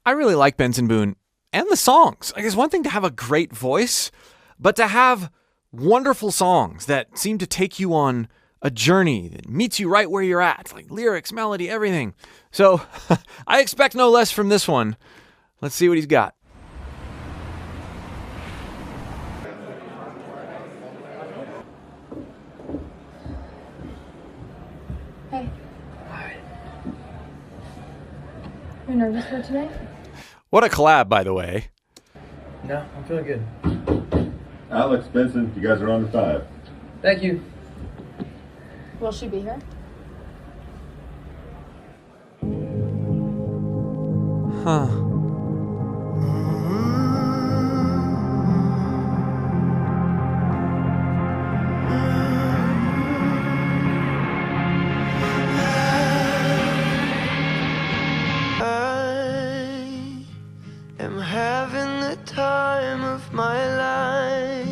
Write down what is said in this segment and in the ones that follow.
I really like Benson Boone and the songs. Like, it's one thing to have a great voice, but to have wonderful songs that seem to take you on a journey that meets you right where you're at, like lyrics, melody, everything. So I expect no less from this one. Let's see what he's got. Hey. Hi. You're nervous for today? What a collab, by the way. No, I'm feeling good. Alex, Benson, you guys are on to 5. Thank you. Will she be here? Huh. I'm having the time of my life,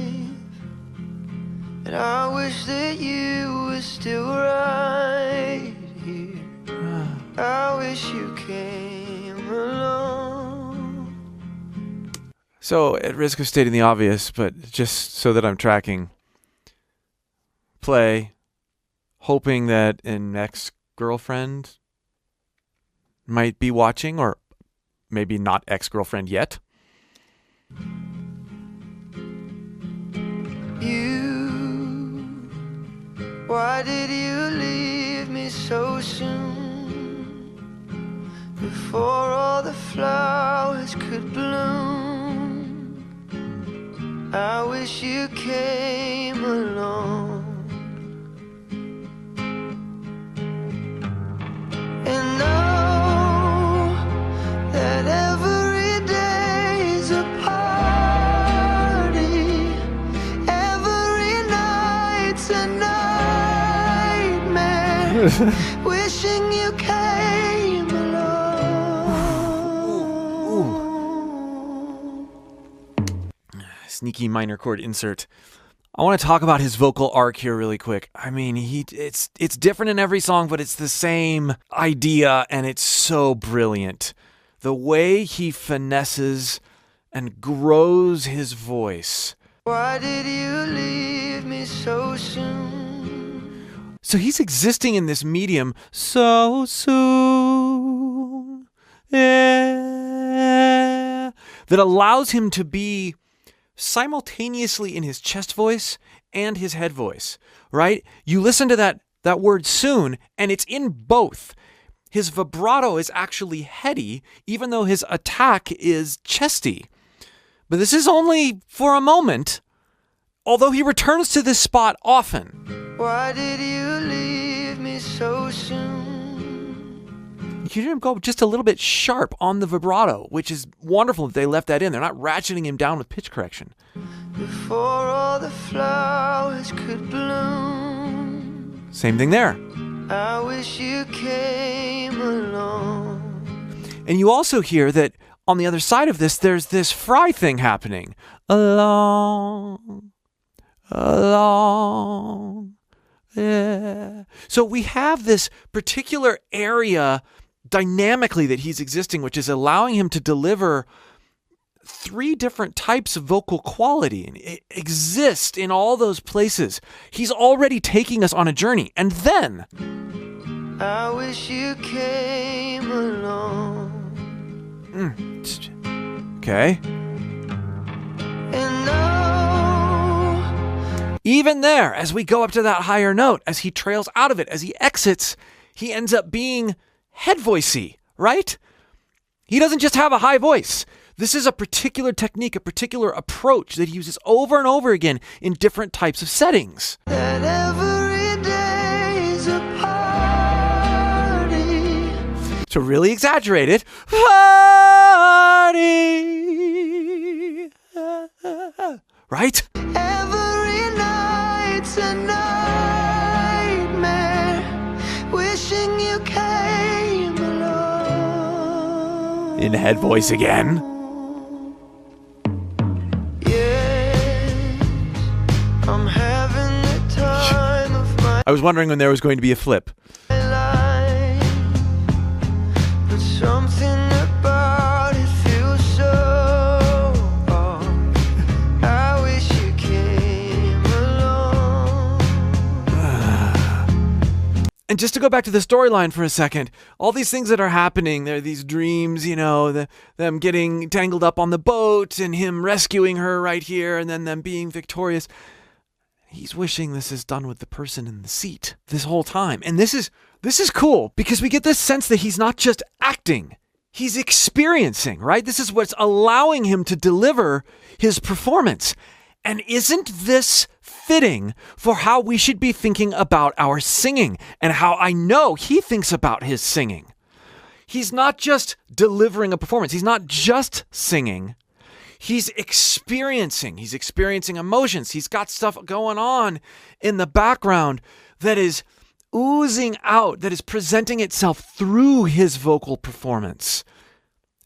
and I wish that you were still right here. I wish you came along. So, at risk of stating the obvious, but just so that I'm tracking, play, hoping that an ex-girlfriend might be watching, or maybe not ex-girlfriend yet. Why did you leave me so soon? Before all the flowers could bloom. I wish you came along. And know that every day is a party. Every night's a nightmare. Wishing you came along. Sneaky minor chord insert. I want to talk about his vocal arc here really quick. I mean, it's different in every song, but it's the same idea, and it's so brilliant. The way he finesses and grows his voice. Why did you leave me so soon? So he's existing in this medium so soon, yeah, that allows him to be simultaneously in his chest voice and his head voice, right? You listen to that word soon, and it's in both. His vibrato is actually heady, even though his attack is chesty. But this is only for a moment, although he returns to this spot often. Why did you leave me so soon? You hear him go just a little bit sharp on the vibrato, which is wonderful that they left that in. They're not ratcheting him down with pitch correction. Before all the flowers could bloom. Same thing there. I wish you came along. And you also hear that on the other side of this, there's this fry thing happening. Along, yeah. So we have this particular area dynamically that he's existing, which is allowing him to deliver 3 different types of vocal quality, and it exists in all those places. He's already taking us on a journey, and then I wish you came along. Okay. And now, Even there, as we go up to that higher note, as he trails out of it, as he exits, he ends up being head voicey, right? He doesn't just have a high voice. This is a particular technique, a particular approach that he uses over and over again in different types of settings. that every day is a party. To really exaggerate it, party, right? Every night's a nightmare. Wishing you came along. In head voice again. Yes, I'm having the time of my I was wondering when there was going to be a flip. life, but something about it just to go back to the storyline for a second, all these things that are happening, there are these dreams, them getting tangled up on the boat and him rescuing her right here and then them being victorious. He's wishing this is done with the person in the seat this whole time. And this is cool because we get this sense that he's not just acting, he's experiencing, right? This is what's allowing him to deliver his performance. And isn't this fitting for how we should be thinking about our singing and how I know he thinks about his singing? He's not just delivering a performance. He's not just singing. He's experiencing emotions. He's got stuff going on in the background that is oozing out, that is presenting itself through his vocal performance.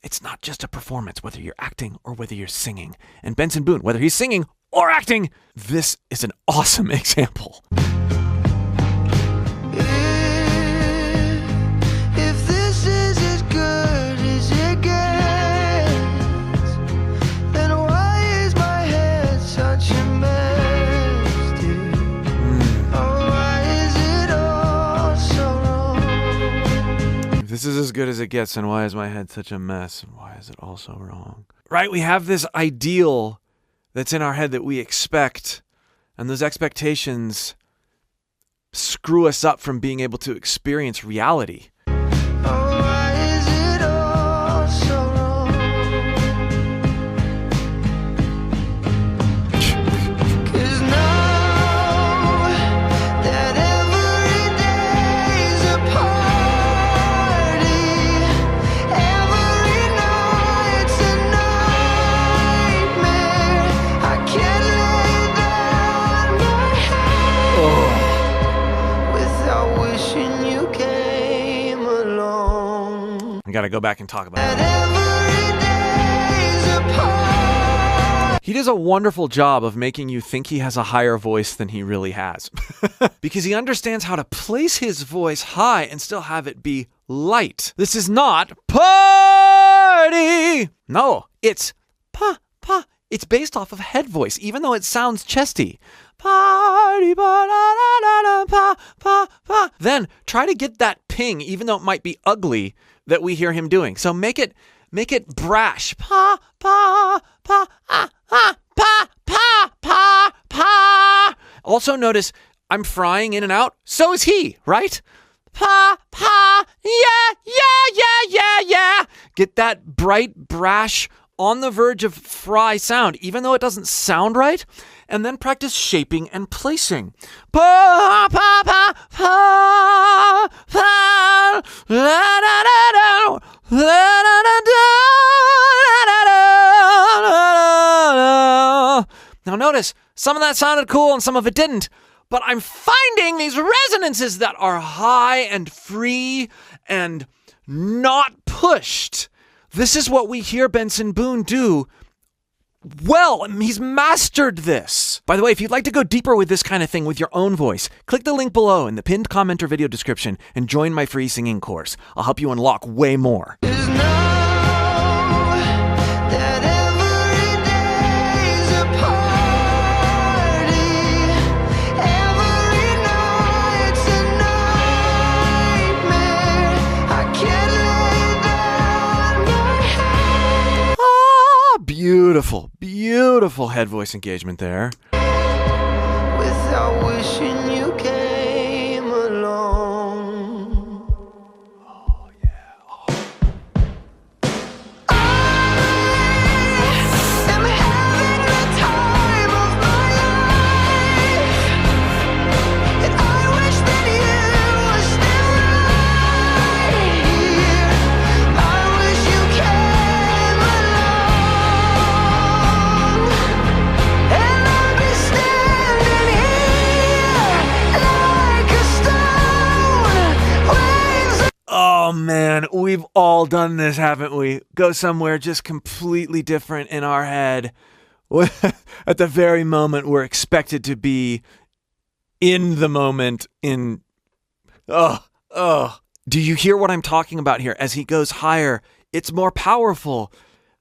It's not just a performance, whether you're acting or whether you're singing. And Benson Boone, whether he's singing or acting, this is an awesome example. If this is as good as it gets, then why is my head such a mess, dear? Oh, why is it all so wrong? If this is as good as it gets, then why is my head such a mess? And why is it all so wrong? Right? We have this ideal that's in our head that we expect, and those expectations screw us up from being able to experience reality. Oh, why is it all so wrong? 'Cause now that every day's a party, every night's a nightmare, I can't lay down my head without wishing you came along. I gotta go back and talk about And it. every day's a party. He does a wonderful job of making you think he has a higher voice than he really has. Because he understands how to place his voice high and still have it be light. This is not party. No, it's pa, pa. It's based off of head voice, even though it sounds chesty. Party, pa, da, da, da, da, pa, pa, pa. Then try to get that ping, even though it might be ugly, that we hear him doing. So make it brash. Pa, pa, pa, ah, ah, pa, pa, pa, pa. Also notice I'm frying in and out. So is he, right? Pa, pa, yeah, yeah, yeah, yeah, yeah. Get that bright, brash, on the verge of fry sound, even though it doesn't sound right. And then practice shaping and placing. Pa, pa, pa, pa, pa, la, da, da, da, la, da, da, da, da, da. Now notice, some of that sounded cool and some of it didn't. But I'm finding these resonances that are high and free and not pushed. This is what we hear Benson Boone do. Well, he's mastered this. By the way, if you'd like to go deeper with this kind of thing with your own voice, click the link below in the pinned comment or video description and join my free singing course. I'll help you unlock way more. 'Cause now that every day's a party, every night's a nightmare, I can't lay down my head. Ah, beautiful, beautiful head voice engagement there. Without wishing you came along. Oh, yeah. I am having the time of my life, and I wish that you were still right here. I wish you came along, and I'd be standing here like a stone, wings. Oh man, we've all done this, haven't we? Go somewhere just completely different in our head. At the very moment we're expected to be in the moment Do you hear what I'm talking about here? As he goes higher, it's more powerful.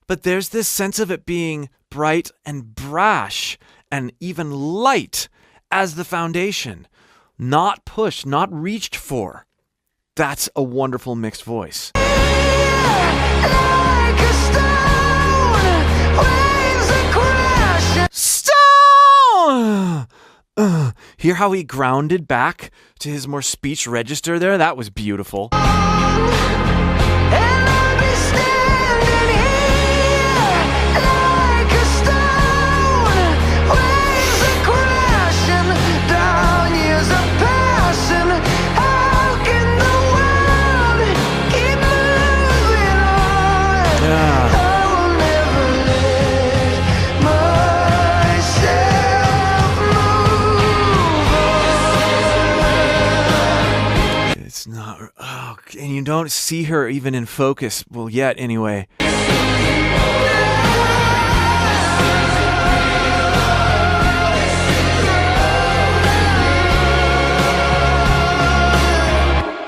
But there's this sense of it being bright and brash and even light as the foundation. Not pushed, not reached for. That's a wonderful mixed voice. Like a stone, waves are crashing. Stone! Hear how he grounded back to his more speech register there? That was beautiful. And I'll be standing here like a stone. Waves are crashing down, years are passing. How can the world keep moving on? Yeah. I will never let myself move on. It's not. Oh, and you don't see her even in focus. Well, yet, anyway.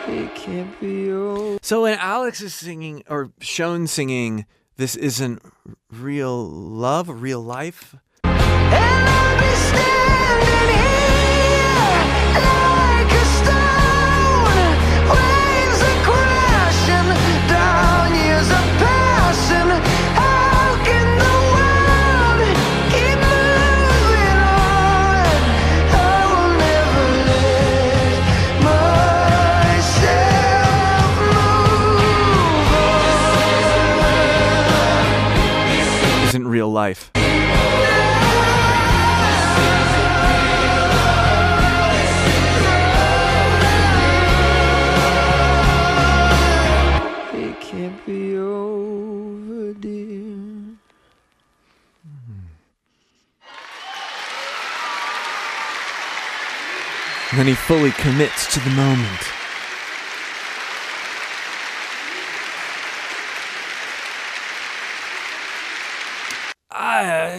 It can't be over. So when Alex is singing, or shown singing, this isn't real love, real life. And I'll be standing here like a stone. Waves are crashing down, years are passing. How can the world keep moving on? I will never let myself move on. Isn't real life. It can't be over, dear. And then he fully commits to the moment.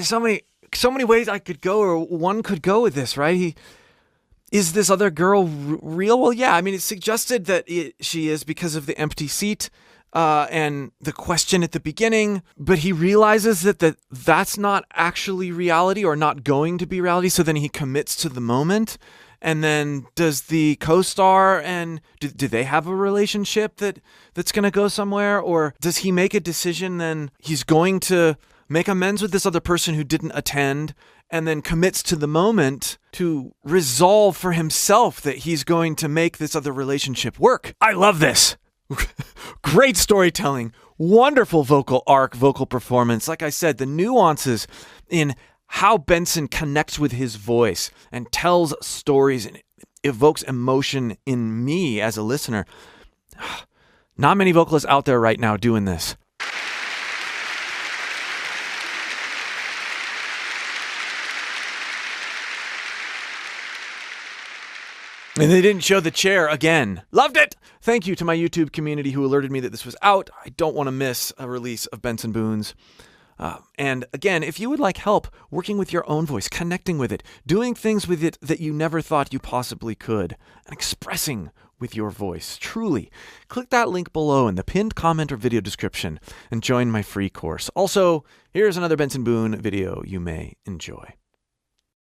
So many ways I could go, or one could go with this, right? Is this other girl real? Well, yeah. I mean, it's suggested that she is because of the empty seat and the question at the beginning. But he realizes that that's not actually reality, or not going to be reality. So then he commits to the moment. And then does the co-star and do they have a relationship that's going to go somewhere? Or does he make a decision then he's going to make amends with this other person who didn't attend, and then commits to the moment to resolve for himself that he's going to make this other relationship work? I love this. Great storytelling, wonderful vocal arc, vocal performance. Like I said, the nuances in how Benson connects with his voice and tells stories and evokes emotion in me as a listener. Not many vocalists out there right now doing this. And they didn't show the chair again. Loved it! Thank you to my YouTube community who alerted me that this was out. I don't want to miss a release of Benson Boone's. And again, if you would like help working with your own voice, connecting with it, doing things with it that you never thought you possibly could, and expressing with your voice, truly, click that link below in the pinned comment or video description and join my free course. Also, here's another Benson Boone video you may enjoy.